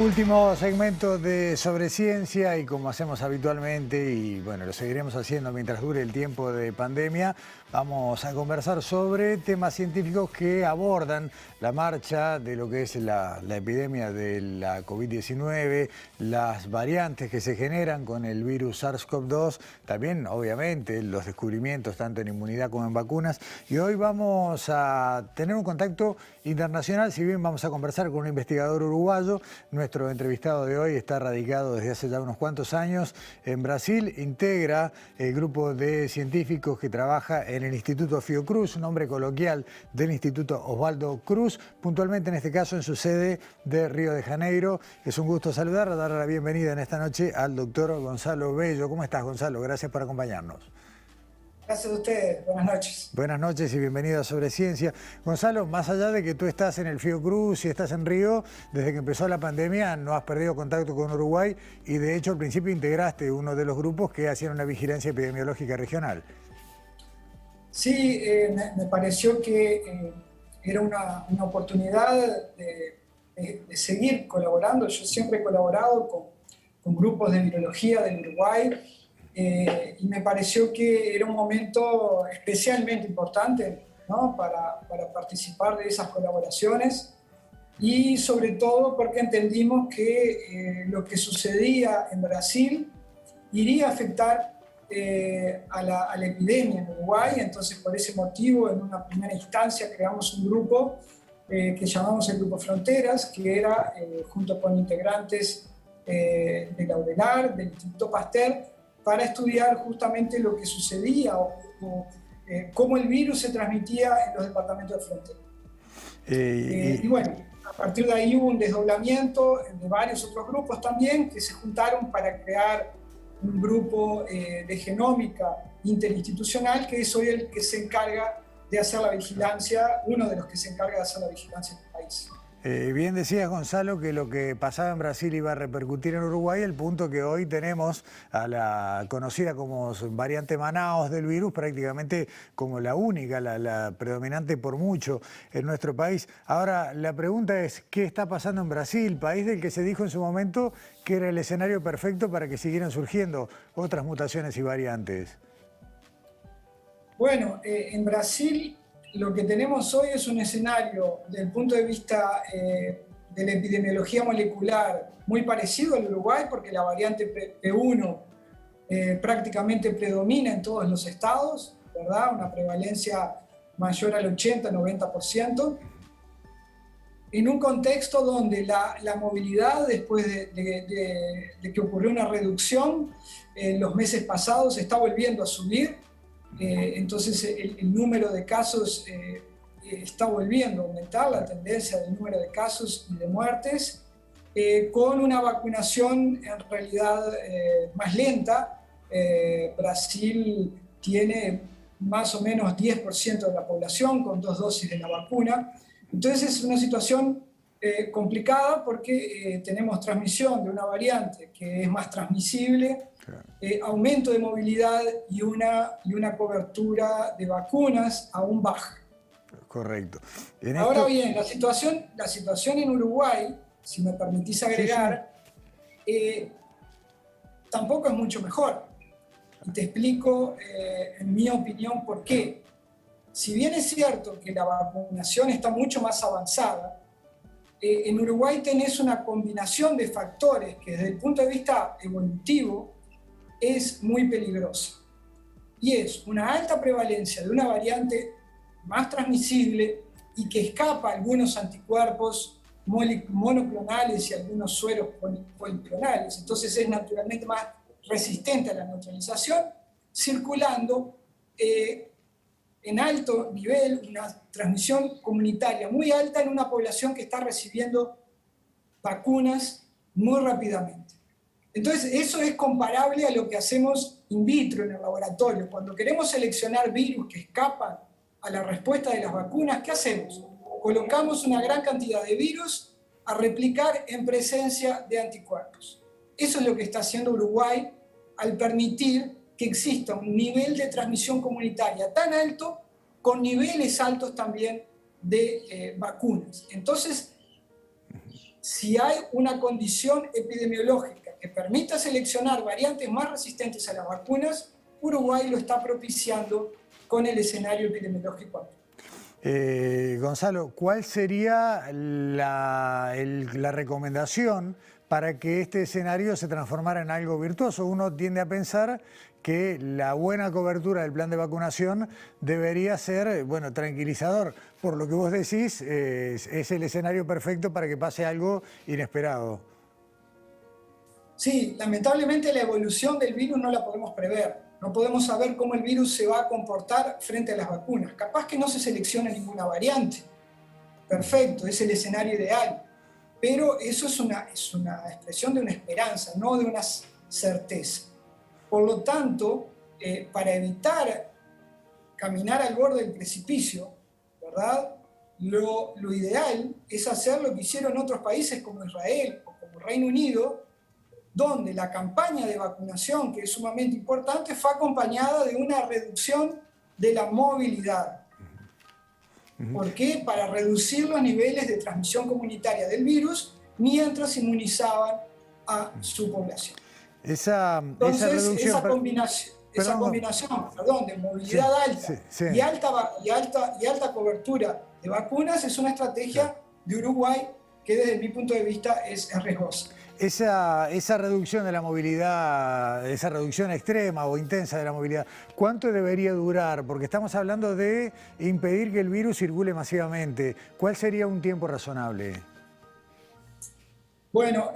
Último segmento de Sobre Ciencia y como hacemos habitualmente y bueno, lo seguiremos haciendo mientras dure el tiempo de pandemia, vamos a conversar sobre temas científicos que abordan la marcha de lo que es la epidemia de la COVID-19, las variantes que se generan con el virus SARS-CoV-2, también obviamente los descubrimientos tanto en inmunidad como en vacunas. Y hoy vamos a tener un contacto internacional, si bien vamos a conversar con un investigador uruguayo. Nuestro entrevistado de hoy está radicado desde hace ya unos cuantos años en Brasil, integra el grupo de científicos que trabaja en el Instituto Fiocruz, un nombre coloquial del Instituto Osvaldo Cruz, puntualmente en este caso en su sede de Río de Janeiro. Es un gusto saludar, darle la bienvenida en esta noche al doctor Gonzalo Bello. ¿Cómo estás, Gonzalo? Gracias por acompañarnos. Gracias a ustedes, buenas noches. Buenas noches y bienvenido a Sobre Ciencia. Gonzalo, más allá de que tú estás en el Fiocruz y estás en Río, desde que empezó la pandemia no has perdido contacto con Uruguay y de hecho al principio integraste uno de los grupos que hacían una vigilancia epidemiológica regional. Sí, me pareció que era una oportunidad de seguir colaborando. Yo siempre he colaborado con grupos de virología del Uruguay. Y me pareció que era un momento especialmente importante, ¿no? para participar de esas colaboraciones y sobre todo porque entendimos que lo que sucedía en Brasil iría a afectar a la epidemia en Uruguay. Entonces, por ese motivo, en una primera instancia creamos un grupo que llamamos el Grupo Fronteras, que era junto con integrantes de Laurelar, del Instituto Pasteur, para estudiar justamente lo que sucedía o cómo el virus se transmitía en los departamentos de frontera. Y bueno, a partir de ahí hubo un desdoblamiento de varios otros grupos también que se juntaron para crear un grupo de genómica interinstitucional que es hoy el que se encarga de hacer la vigilancia, uno de los que se encarga de hacer la vigilancia en el país. Bien decías, Gonzalo, que lo que pasaba en Brasil iba a repercutir en Uruguay, el punto que hoy tenemos a la conocida como variante Manaos del virus, prácticamente como la única, la predominante por mucho en nuestro país. Ahora, la pregunta es, ¿qué está pasando en Brasil, país del que se dijo en su momento que era el escenario perfecto para que siguieran surgiendo otras mutaciones y variantes? Bueno, en Brasil lo que tenemos hoy es un escenario desde el punto de vista de la epidemiología molecular muy parecido al Uruguay, porque la variante P1 prácticamente predomina en todos los estados, ¿verdad? Una prevalencia mayor al 80-90%, en un contexto donde la movilidad, después de que ocurrió una reducción en los meses pasados, está volviendo a subir. Entonces el número de casos está volviendo a aumentar, la tendencia del número de casos y de muertes, con una vacunación en realidad más lenta. Brasil tiene más o menos 10% de la población con 2 dosis de la vacuna. Entonces es una situación complicada porque tenemos transmisión de una variante que es más transmisible, aumento de movilidad y una cobertura de vacunas aún baja. Correcto. Ahora bien, la situación en Uruguay, si me permitís agregar, tampoco es mucho mejor. Y te explico, en mi opinión, por qué. Si bien es cierto que la vacunación está mucho más avanzada, en Uruguay tenés una combinación de factores que desde el punto de vista evolutivo es muy peligrosa. Y es una alta prevalencia de una variante más transmisible y que escapa a algunos anticuerpos monoclonales y algunos sueros policlonales. Entonces es naturalmente más resistente a la neutralización, circulando en alto nivel, una transmisión comunitaria muy alta en una población que está recibiendo vacunas muy rápidamente. Entonces, eso es comparable a lo que hacemos in vitro en el laboratorio. Cuando queremos seleccionar virus que escapan a la respuesta de las vacunas, ¿qué hacemos? Colocamos una gran cantidad de virus a replicar en presencia de anticuerpos. Eso es lo que está haciendo Uruguay al permitir que exista un nivel de transmisión comunitaria tan alto, con niveles altos también de vacunas. Entonces, si hay una condición epidemiológica que permita seleccionar variantes más resistentes a las vacunas, Uruguay lo está propiciando con el escenario epidemiológico actual. Gonzalo, ¿cuál sería la recomendación para que este escenario se transformara en algo virtuoso? Uno tiende a pensar que la buena cobertura del plan de vacunación debería ser, bueno, tranquilizador. Por lo que vos decís, es el escenario perfecto para que pase algo inesperado. Sí, lamentablemente la evolución del virus no la podemos prever. No podemos saber cómo el virus se va a comportar frente a las vacunas. Capaz que no se selecciona ninguna variante. Perfecto, es el escenario ideal. Pero eso es una expresión de una esperanza, no de una certeza. Por lo tanto, para evitar caminar al borde del precipicio, ¿verdad? Lo ideal es hacer lo que hicieron otros países como Israel o como Reino Unido, donde la campaña de vacunación, que es sumamente importante, fue acompañada de una reducción de la movilidad. ¿Por qué? Para reducir los niveles de transmisión comunitaria del virus mientras inmunizaban a su población. Entonces, esa combinación de movilidad alta y alta cobertura de vacunas es una estrategia de Uruguay que desde mi punto de vista es riesgosa. Esa reducción de la movilidad, esa reducción extrema o intensa de la movilidad, ¿cuánto debería durar? Porque estamos hablando de impedir que el virus circule masivamente. ¿Cuál sería un tiempo razonable? Bueno,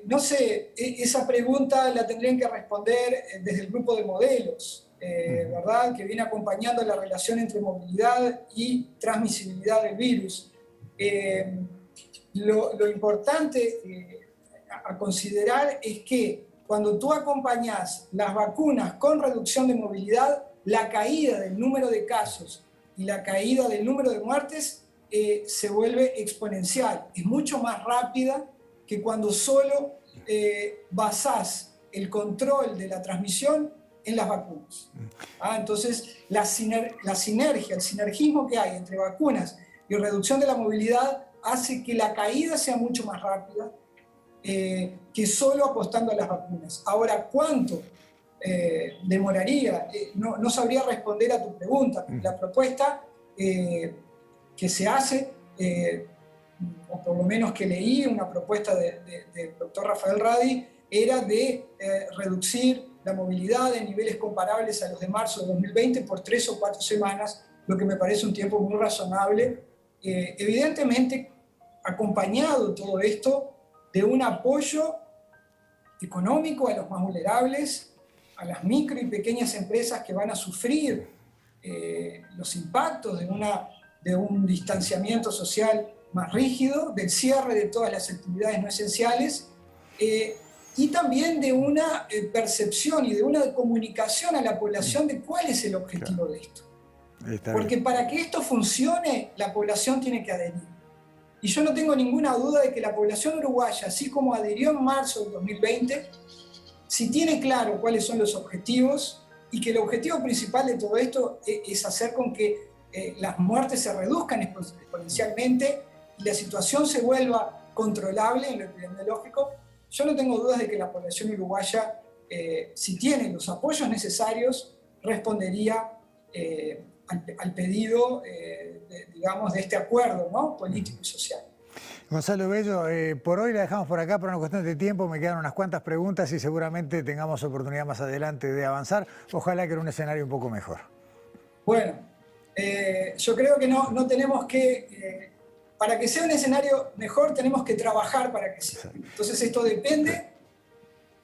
no sé, esa pregunta la tendrían que responder desde el grupo de modelos, ¿verdad? Que viene acompañando la relación entre movilidad y transmisibilidad del virus. Lo importante a considerar es que cuando tú acompañas las vacunas con reducción de movilidad, la caída del número de casos y la caída del número de muertes se vuelve exponencial. Es mucho más rápida que cuando solo basás el control de la transmisión en las vacunas. Entonces, la sinergia, el sinergismo que hay entre vacunas y reducción de la movilidad hace que la caída sea mucho más rápida que solo apostando a las vacunas. Ahora, ¿cuánto demoraría? No sabría responder a tu pregunta. La propuesta que se hace, o por lo menos que leí, una propuesta del doctor Rafael Radi, era de reducir la movilidad en niveles comparables a los de marzo de 2020 por 3 o 4 semanas, lo que me parece un tiempo muy razonable. Evidentemente, acompañado todo esto de un apoyo económico a los más vulnerables, a las micro y pequeñas empresas que van a sufrir los impactos de un distanciamiento social más rígido, del cierre de todas las actividades no esenciales, y también de una percepción y de una comunicación a la población de cuál es el objetivo de esto. Porque para que esto funcione, la población tiene que adherir. Y yo no tengo ninguna duda de que la población uruguaya, así como adhirió en marzo del 2020, si tiene claro cuáles son los objetivos y que el objetivo principal de todo esto es hacer con que las muertes se reduzcan exponencialmente y la situación se vuelva controlable en lo epidemiológico, yo no tengo dudas de que la población uruguaya, si tiene los apoyos necesarios, respondería al pedido, digamos, de este acuerdo, ¿no?, político y social. Gonzalo Bello, por hoy la dejamos por acá por una cuestión de tiempo. Me quedan unas cuantas preguntas y seguramente tengamos oportunidad más adelante de avanzar. Ojalá que en un escenario un poco mejor. Bueno, yo creo que no tenemos que... para que sea un escenario mejor tenemos que trabajar para que sea. Entonces esto depende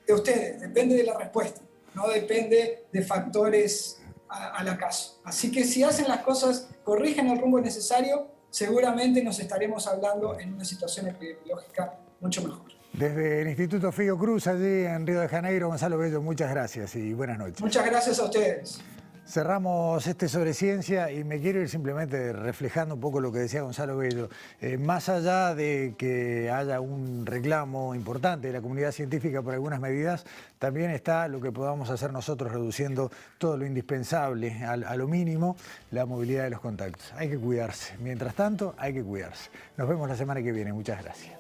de ustedes, depende de la respuesta, no depende de factores al acaso. Así que si hacen las cosas, corrigen el rumbo necesario, seguramente nos estaremos hablando en una situación epidemiológica mucho mejor. Desde el Instituto Fiocruz, allí en Río de Janeiro, Gonzalo Bello, muchas gracias y buenas noches. Muchas gracias a ustedes. Cerramos este sobre ciencia y me quiero ir simplemente reflejando un poco lo que decía Gonzalo Bello. Más allá de que haya un reclamo importante de la comunidad científica por algunas medidas, también está lo que podamos hacer nosotros reduciendo todo lo indispensable a lo mínimo, la movilidad de los contactos. Hay que cuidarse. Mientras tanto, hay que cuidarse. Nos vemos la semana que viene. Muchas gracias.